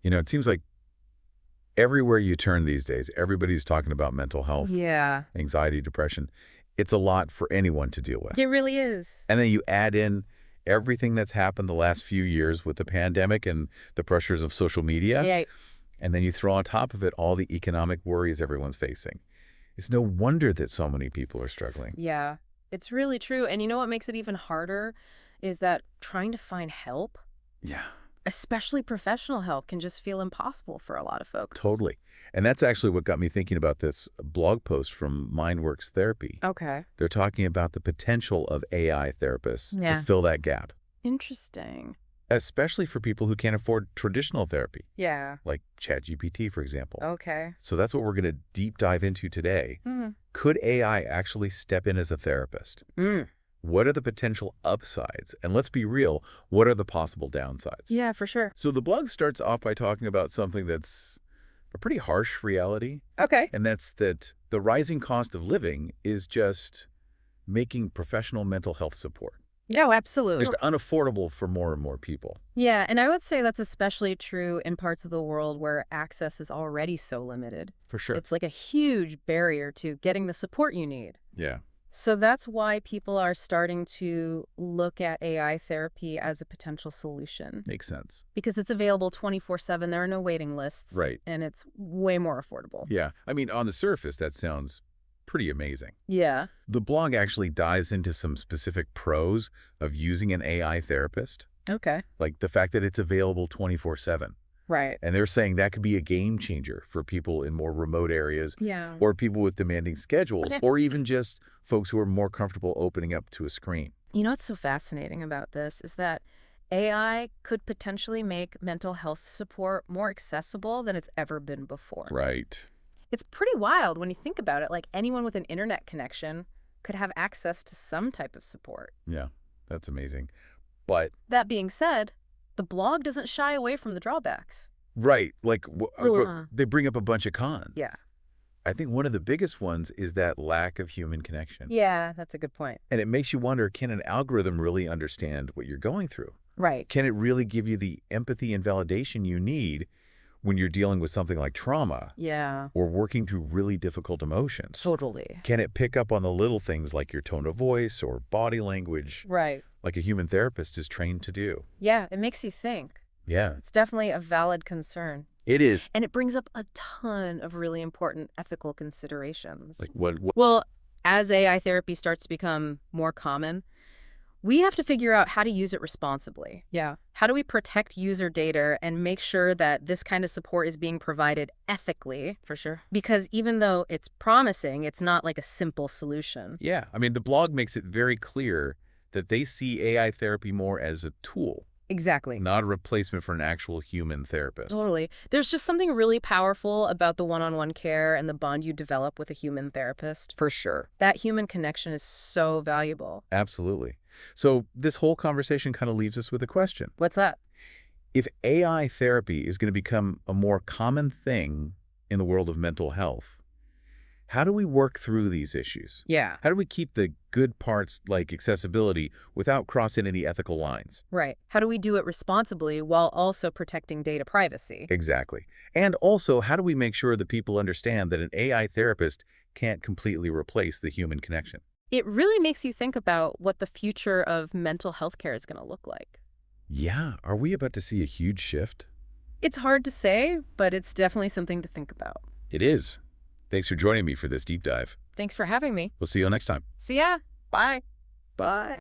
It seems like everywhere you turn these days, everybody's talking about mental health, Yeah, anxiety, depression. It's a lot for anyone to deal with. it really is. And then you add in everything that's happened the last few years with the pandemic and the pressures of social media, Yeah, and then you throw on top of it all the economic worries everyone's facing. It's no wonder that so many people are struggling. yeah, it's really true. And you know what makes it even harder is that trying to find help, Yeah, especially professional help, can just feel impossible for a lot of folks. totally. And that's actually what got me thinking about this blog post from Mind Works Therapy. Okay. They're talking about the potential of AI therapists to Yeah. fill that gap, Interesting. especially for people who can't afford traditional therapy, Yeah. like ChatGPT, for example. Okay. So that's what we're going to deep dive into today. Hmm. Could AI actually step in as a therapist? Mm. What are the potential upsides? And let's be real, what are the possible downsides? Yeah, for sure. So the blog starts off by talking about something that's a pretty harsh reality, Okay. and that's that the rising cost of living is just making professional mental health support Yeah, absolutely. just unaffordable for more and more people. Yeah, and I would say that's especially true in parts of the world where access is already so limited. For sure. It's like a huge barrier to getting the support you need. Yeah. So that's why people are starting to look at AI therapy as a potential solution. Makes sense. Because it's available 24/7, there are no waiting lists, Right. and it's way more affordable. Yeah. I mean, on the surface, that sounds pretty amazing. Yeah. The blog actually dives into some specific pros of using an AI therapist, Okay. like the fact that it's available 24/7. Right. And they're saying that could be a game changer for people in more remote areas Yeah. or people with demanding schedules Okay. or even just folks who are more comfortable opening up to a screen. You know what's so fascinating about this is that AI could potentially make mental health support more accessible than it's ever been before. Right. It's pretty wild when you think about it. Like anyone with an internet connection could have access to some type of support. Yeah, that's amazing. But, That being said, the blog doesn't shy away from the drawbacks. right, like Uh. they bring up a bunch of cons. Yeah. I think one of the biggest ones is that lack of human connection. Yeah, that's a good point. And it makes you wonder, can an algorithm really understand what you're going through? Right. Can it really give you the empathy and validation you need when you're dealing with something like trauma Yeah, or working through really difficult emotions? totally. Can it pick up on the little things like your tone of voice or body language Right. like a human therapist is trained to do? Yeah, it makes you think. Yeah, It's definitely a valid concern. it is. And it brings up a ton of really important ethical considerations. Like what Well, as AI therapy starts to become more common, we have to figure out how to use it responsibly. Yeah. How do we protect user data and make sure that this kind of support is being provided ethically? For sure. Because even though it's promising, it's not like a simple solution. Yeah, I mean, the blog makes it very clear that they see AI therapy more as a tool, Exactly. not a replacement for an actual human therapist. Totally. There's just something really powerful about the one-on-one care and the bond you develop with a human therapist. For sure. That human connection is so valuable. Absolutely. So this whole conversation kind of leaves us with a question. What's that? If AI therapy is going to become a more common thing in the world of mental health, how do we work through these issues? Yeah. How do we keep the good parts like accessibility without crossing any ethical lines? Right. How do we do it responsibly while also protecting data privacy? Exactly. And also, how do we make sure that people understand that an AI therapist can't completely replace the human connection? It really makes you think about what the future of mental health care is going to look like. Yeah, are we about to see a huge shift? It's hard to say, but it's definitely something to think about. It is. Thanks for joining me for this deep dive. Thanks for having me. We'll see you next time. See ya. Bye. Bye.